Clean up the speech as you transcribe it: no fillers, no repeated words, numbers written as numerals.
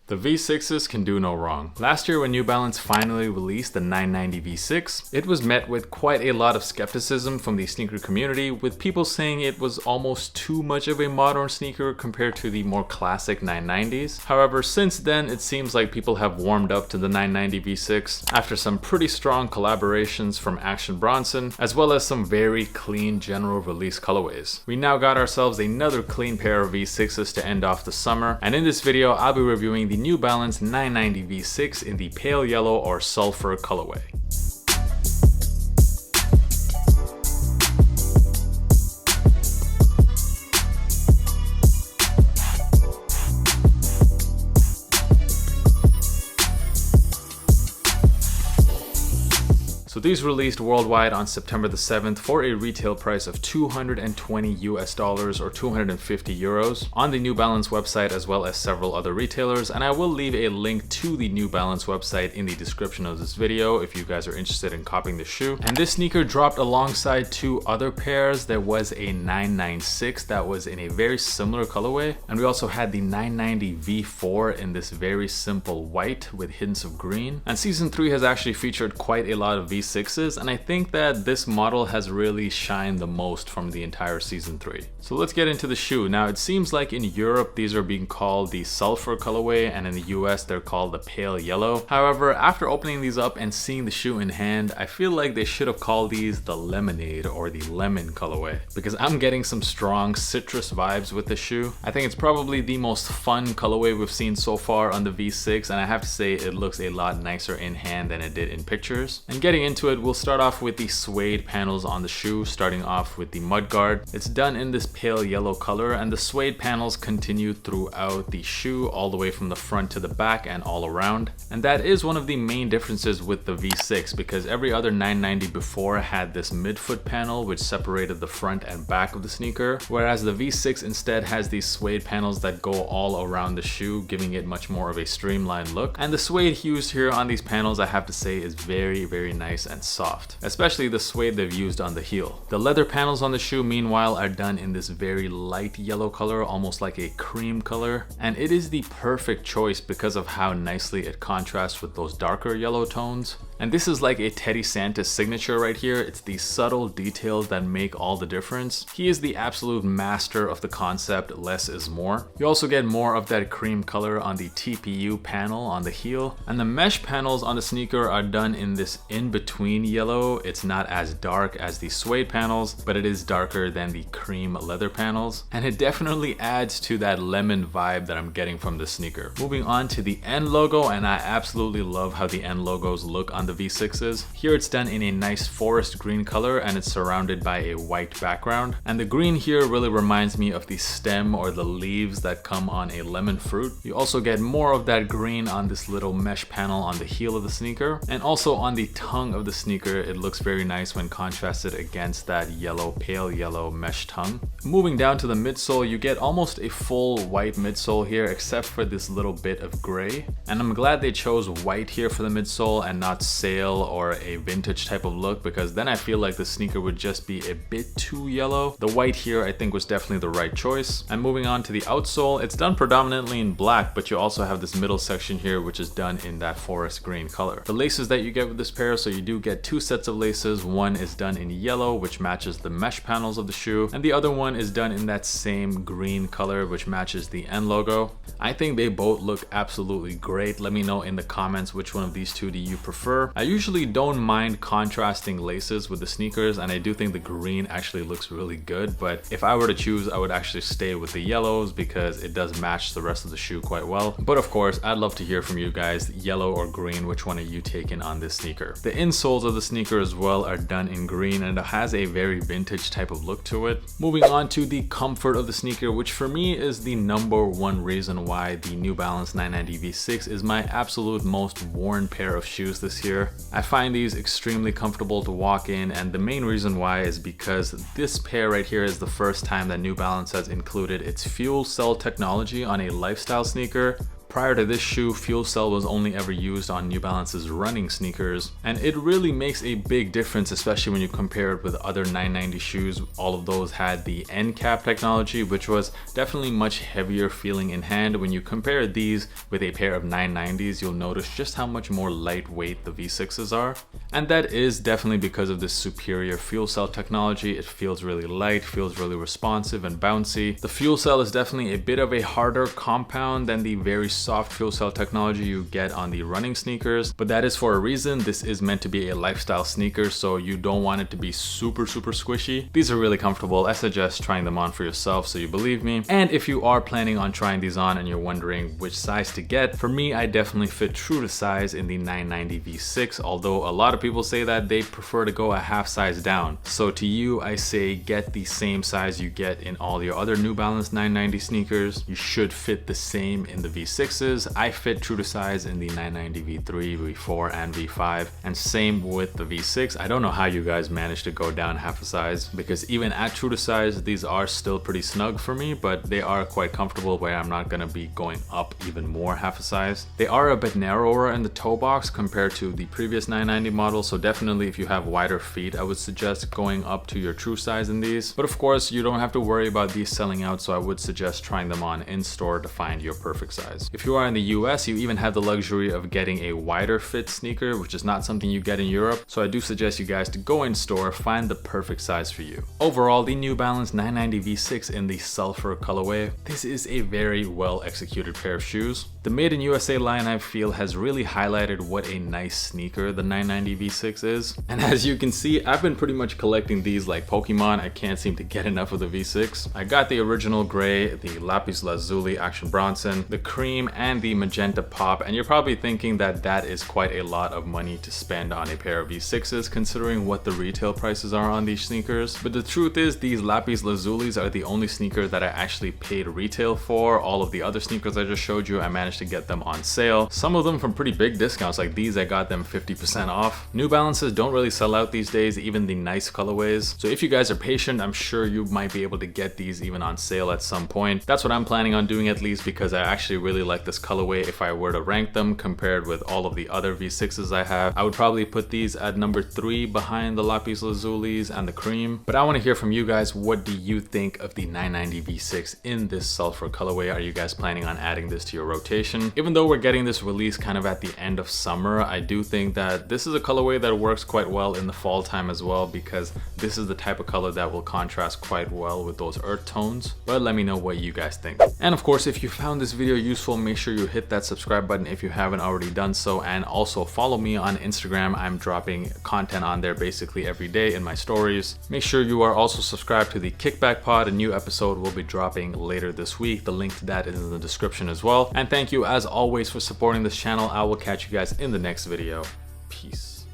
The V6s can do no wrong. Last year when New Balance finally released the 990 V6, it was met with quite a lot of skepticism from the sneaker community, with people saying it was almost too much of a modern sneaker compared to the more classic 990s. However, since then it seems like people have warmed up to the 990 V6 after some pretty strong collaborations from Action Bronson, as well as some very clean general release colorways. We now got ourselves another clean pair of V6s to end off the summer, and in this video I'll be reviewing the New Balance 990 V6 in the Pale Yellow or Sulfur colorway. So these released worldwide on September the 7th for a retail price of $220 or 250 euros on the New Balance website, as well as several other retailers, and I will leave a link to the New Balance website in the description of this video if you guys are interested in copying the shoe. And this sneaker dropped alongside two other pairs. There was a 996 that was in a very similar colorway, and we also had the 990 V4 in this very simple white with hints of green. And season 3 has actually featured quite a lot of V6s, and I think that this model has really shined the most from the entire season 3. So let's get into the shoe. Now it seems like in Europe these are being called the Sulfur colorway, and in the US they're called the Pale Yellow. However, after opening these up and seeing the shoe in hand, I feel like they should have called these the Lemonade or the Lemon colorway, because I'm getting some strong citrus vibes with the shoe. I think it's probably the most fun colorway we've seen so far on the V6, and I have to say it looks a lot nicer in hand than it did in pictures. And getting into it, we'll start off with the suede panels on the shoe, starting off with the mudguard. It's done in this pale yellow color, and the suede panels continue throughout the shoe all the way from the front to the back and all around. And that is one of the main differences with the V6, because every other 990 before had this midfoot panel which separated the front and back of the sneaker, whereas the V6 instead has these suede panels that go all around the shoe, giving it much more of a streamlined look. And the suede used here on these panels, I have to say, is very nice and soft, especially the suede they've used on the heel. The leather panels on the shoe meanwhile are done in this very light yellow color, almost like a cream color, and it is the perfect choice because of how nicely it contrasts with those darker yellow tones. And this is like a Teddy Santis signature right here. It's the subtle details that make all the difference. He is the absolute master of the concept, less is more. You also get more of that cream color on the TPU panel on the heel, and the mesh panels on the sneaker are done in this in-between yellow. It's not as dark as the suede panels, but it is darker than the cream leather panels, and it definitely adds to that lemon vibe that I'm getting from the sneaker. Moving on to the end logo, and I absolutely love how the end logos look on the V6s. Here it's done in a nice forest green color, and it's surrounded by a white background. And the green here really reminds me of the stem or the leaves that come on a lemon fruit. You also get more of that green on this little mesh panel on the heel of the sneaker, and also on the tongue of the sneaker. It looks very nice when contrasted against that yellow, pale yellow mesh tongue. Moving down to the midsole, you get almost a full white midsole here, except for this little bit of gray. And I'm glad they chose white here for the midsole and not sail or a vintage type of look, because then I feel like the sneaker would just be a bit too yellow. The white here I think was definitely the right choice. And moving on to the outsole, it's done predominantly in black, but you also have this middle section here which is done in that forest green color. The laces that you get with this pair, so you do get two sets of laces. One is done in yellow, which matches the mesh panels of the shoe, and the other one is done in that same green color which matches the end logo. I think they both look absolutely great. Let me know in the comments which one of these two do you prefer. I usually don't mind contrasting laces with the sneakers, and I do think the green actually looks really good, but if I were to choose, I would actually stay with the yellows because it does match the rest of the shoe quite well. But of course, I'd love to hear from you guys, yellow or green, which one are you taking on this sneaker? The insoles of the sneaker as well are done in green, and it has a very vintage type of look to it. Moving on to the comfort of the sneaker, which for me is the #1 reason why the New Balance 990 V6 is my absolute most worn pair of shoes this year. I find these extremely comfortable to walk in, and the main reason why is because this pair right here is the first time that New Balance has included its fuel cell technology on a lifestyle sneaker. prior to this shoe, fuel cell was only ever used on New Balance's running sneakers, and it really makes a big difference, especially when you compare it with other 990 shoes. All of those had the end cap technology, which was definitely much heavier feeling in hand. When you compare these with a pair of 990s, you'll notice just how much more lightweight the V6s are, and that is definitely because of this superior fuel cell technology. It feels really light, feels really responsive and bouncy. The fuel cell is definitely a bit of a harder compound than the very soft fuel cell technology you get on the running sneakers, but that is for a reason. This is meant to be a lifestyle sneaker, so you don't want it to be super squishy. These are really comfortable. I suggest trying them on for yourself so you believe me. And if you are planning on trying these on and you're wondering which size to get, for me, I definitely fit true to size in the 990 V6, although a lot of people say that they prefer to go a half size down. So to you, I say get the same size you get in all your other New Balance 990 sneakers. You should fit the same in the V6s. I fit true to size in the 990 V3, V4, and V5, and same with the V6. I don't know how you guys managed to go down half a size, because even at true to size, these are still pretty snug for me, but they are quite comfortable where I'm not gonna be going up even more half a size. They are a bit narrower in the toe box compared to the previous 990 model, so definitely if you have wider feet, I would suggest going up to your true size in these. But of course, you don't have to worry about these selling out, so I would suggest trying them on in store to find your perfect size. If you are in the US, you even have the luxury of getting a wider fit sneaker, which is not something you get in Europe, so I do suggest you guys to go in store, find the perfect size for you. Overall, the New Balance 990 V6 in the Sulfur colorway, this is a very well executed pair of shoes. The Made in USA line, I feel, has really highlighted what a nice sneaker the 990 V6 is. And as you can see, I've been pretty much collecting these like Pokemon. I can't seem to get enough of the V6. I got the original gray, the lapis lazuli action bronson, the cream, and the magenta pop, and you're probably thinking that that is quite a lot of money to spend on a pair of V6s considering what the retail prices are on these sneakers. But the truth is, these lapis lazulis are the only sneaker that I actually paid retail for. All of the other sneakers I just showed you, I managed to get them on sale. Some of them from pretty big discounts, like these I got them 50% off. New Balances don't really sell out these days, even the nice colorways. So if you guys are patient, I'm sure you might be able to get these even on sale at some point. That's what I'm planning on doing, at least, because I actually really like this colorway. If I were to rank them compared with all of the other V6s I have, I would probably put these at number 3 behind the lapis lazulis and the cream. But I want to hear from you guys. What do you think of the 990 V6 in this Sulfur colorway? Are you guys planning on adding this to your rotation? Even though we're getting this release kind of at the end of summer, I do think that this is a colorway that works quite well in the fall time as well, because this is the type of color that will contrast quite well with those earth tones. But let me know what you guys think. And of course, if you found this video useful, make sure you hit that subscribe button if you haven't already done so, and also follow me on Instagram. I'm dropping content on there basically every day in my stories. Make sure you are also subscribed to the Kickback Pod. A new episode will be dropping later this week. The link to that is in the description as well. And thank you as always for supporting this channel. I will catch you guys in the next video. Peace.